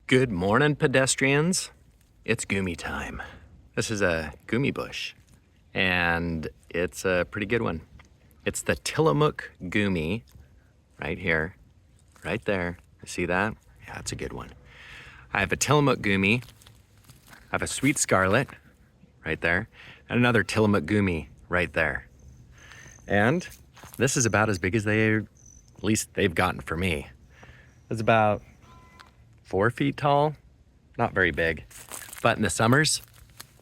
Good morning, pedestrians. It's Goumi time. This is a Goumi bush, and it's a pretty good one. It's the Tillamook Goumi right here, right there. You see that? Yeah, that's a good one. I have a Tillamook Goumi. I have a Sweet Scarlet right there, and another Tillamook Goumi right there. And this is about as big as at least they've gotten for me. It's about 4 feet tall, not very big. But in the summers,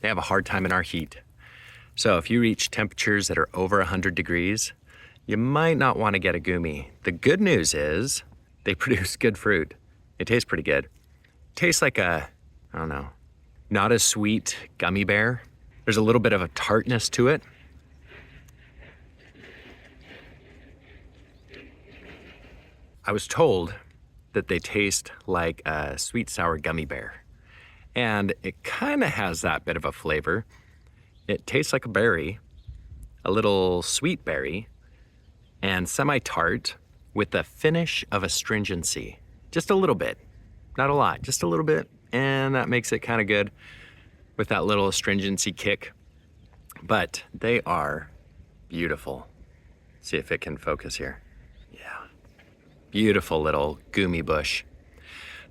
they have a hard time in our heat. So if you reach temperatures that are over 100 degrees, you might not want to get a Goumi. The good news is they produce good fruit. It tastes pretty good. It tastes like a, I don't know, not as sweet gummy bear. There's a little bit of a tartness to it. I was told that they taste like a sweet sour gummy bear. And it kind of has that bit of a flavor. It tastes like a berry, a little sweet berry, and semi-tart with the finish of astringency. Just a little bit, not a lot, just a little bit. And that makes it kind of good with that little astringency kick. But they are beautiful. See if it can focus here. Yeah. Beautiful little Goumi bush.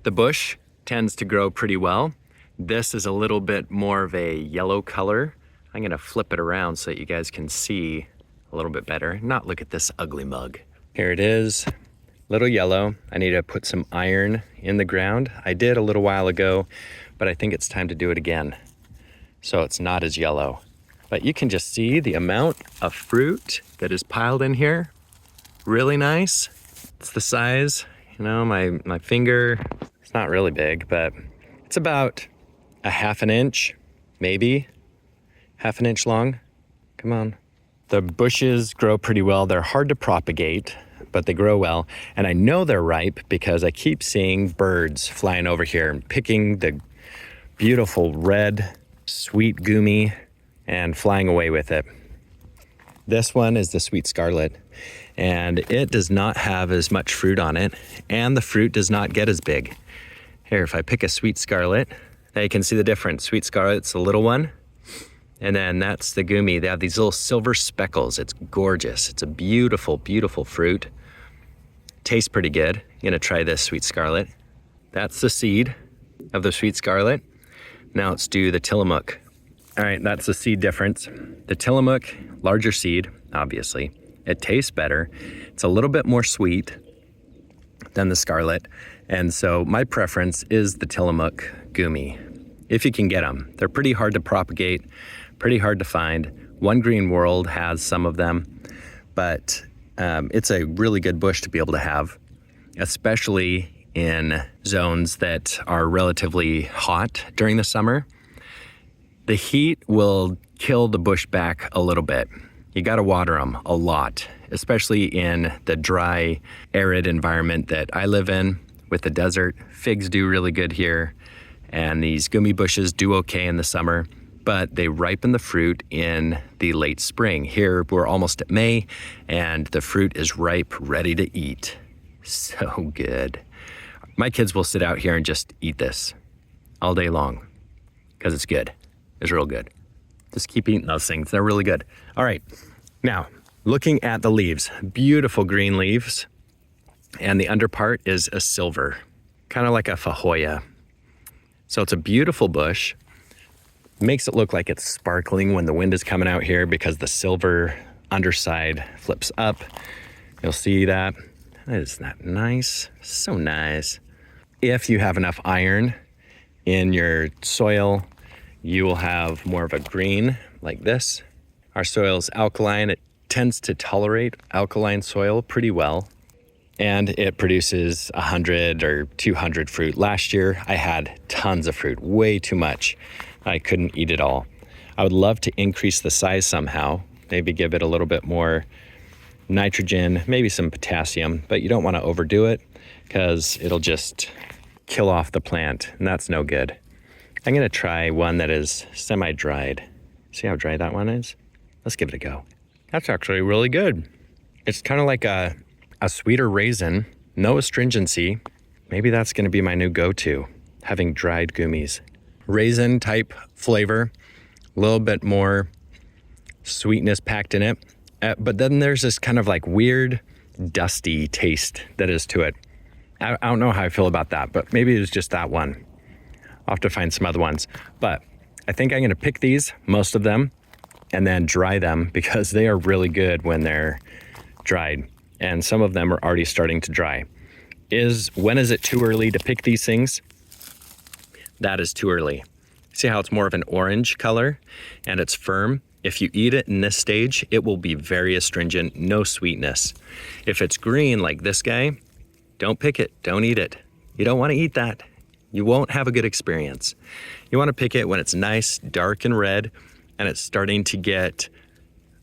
The bush tends to grow pretty well. This is a little bit more of a yellow color. I'm gonna flip it around so that you guys can see a little bit better, not look at this ugly mug. Here it is, little yellow. I need to put some iron in the ground. I did a little while ago, but I think it's time to do it again, so it's not as yellow. But you can just see the amount of fruit that is piled in here. Really nice. It's the size, you know, my finger. It's not really big, but it's about a half an inch, maybe half an inch long. Come on. The bushes grow pretty well. They're hard to propagate, but they grow well. And I know they're ripe because I keep seeing birds flying over here and picking the beautiful red, sweet Goumi and flying away with it. This one is the Sweet Scarlet, and it does not have as much fruit on it, and the fruit does not get as big. Here, if I pick a Sweet Scarlet, now you can see the difference. Sweet Scarlet's the little one, and then that's the Goumi. They have these little silver speckles. It's gorgeous. It's a beautiful, beautiful fruit. Tastes pretty good. I'm gonna try this Sweet Scarlet. That's the seed of the Sweet Scarlet. Now let's do the Tillamook. All right, that's the seed difference. The Tillamook, larger seed, obviously. It tastes better. It's a little bit more sweet than the Scarlet. And so my preference is the Tillamook Goumi, if you can get them. They're pretty hard to propagate, pretty hard to find. One Green World has some of them, but it's a really good bush to be able to have, especially in zones that are relatively hot during the summer. The heat will kill the bush back a little bit. You gotta water them a lot, especially in the dry, arid environment that I live in with the desert. Figs do really good here, and these Goumi bushes do okay in the summer, but they ripen the fruit in the late spring. Here, we're almost at May, and the fruit is ripe, ready to eat. So good. My kids will sit out here and just eat this all day long, because it's good. It's real good. Just keep eating those things. They're really good. All right. Now, looking at the leaves, beautiful green leaves. And the underpart is a silver, kind of like a fajoya. So it's a beautiful bush. Makes it look like it's sparkling when the wind is coming out here because the silver underside flips up. You'll see that. Isn't that nice? So nice. If you have enough iron in your soil, you will have more of a green like this. Our soil is alkaline. It tends to tolerate alkaline soil pretty well, and it produces 100 or 200 fruit. Last year, I had tons of fruit, way too much. I couldn't eat it all. I would love to increase the size somehow, maybe give it a little bit more nitrogen, maybe some potassium, but you don't want to overdo it because it'll just kill off the plant, and that's no good. I'm gonna try one that is semi-dried. See how dry that one is? Let's give it a go. That's actually really good. It's kind of like a sweeter raisin, no astringency. Maybe that's gonna be my new go-to. having dried Goumis. Raisin type flavor, a little bit more sweetness packed in it. But then there's this kind of like weird, dusty taste that is to it. I don't know how I feel about that, but maybe it was just that one. I'll have to find some other ones. But I think I'm gonna pick these, most of them, and then dry them because they are really good when they're dried. And some of them are already starting to dry. When is it too early to pick these things? That is too early. See how it's more of an orange color and it's firm? If you eat it in this stage, it will be very astringent, no sweetness. If it's green like this guy, don't pick it, don't eat it. You don't want to eat that. You won't have a good experience. You want to pick it when it's nice, dark and red, and it's starting to get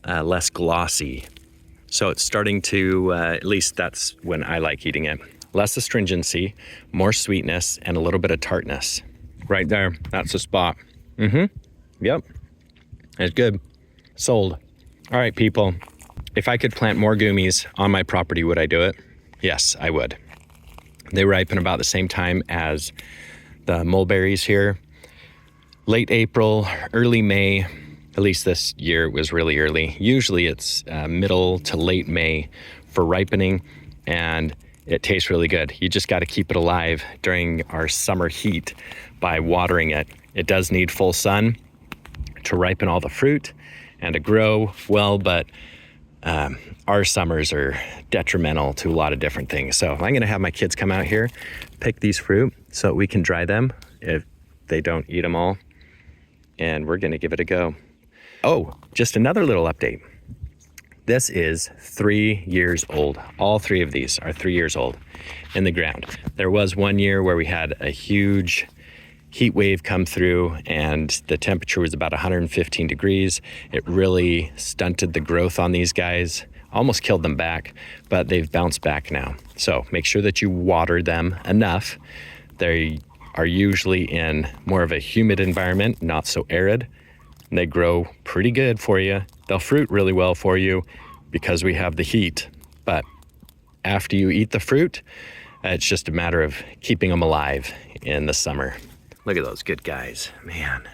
less glossy. So it's starting to, at least that's when I like eating it. Less astringency, more sweetness, and a little bit of tartness. Right there, that's the spot. Yep, it's good. Sold. All right, people. If I could plant more Goumis on my property, would I do it? Yes, I would. They ripen about the same time as the mulberries here. Late April, early May. At least this year it was really early. Usually it's middle to late May for ripening, and it tastes really good. You just got to keep it alive during our summer heat by watering it. It does need full sun to ripen all the fruit and to grow well, but our summers are detrimental to a lot of different things. So I'm gonna have my kids come out here, pick these fruit so we can dry them if they don't eat them all, and we're gonna give it a go. Oh, just another little update. This is 3 years old. All three of these are 3 years old in the ground. There was one year where we had a huge heat wave come through and the temperature was about 115 degrees. It really stunted the growth on these guys, almost killed them back, but they've bounced back now. So make sure that you water them enough. They are usually in more of a humid environment, not so arid. And they grow pretty good for you. They'll fruit really well for you because we have the heat. But after you eat the fruit, it's just a matter of keeping them alive in the summer. Look at those good guys, man.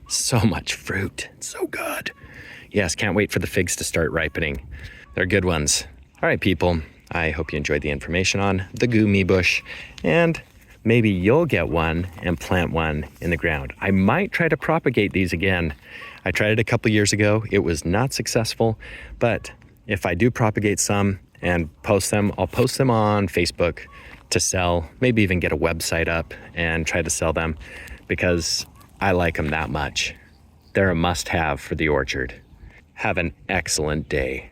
So much fruit, it's so good. Yes, can't wait for the figs to start ripening. They're good ones. All right, people, I hope you enjoyed the information on the Goumi bush, and maybe you'll get one and plant one in the ground. I might try to propagate these again. I tried it a couple years ago. It was not successful, but if I do propagate some and post them, I'll post them on Facebook to sell, maybe even get a website up and try to sell them because I like them that much. They're a must-have for the orchard. Have an excellent day.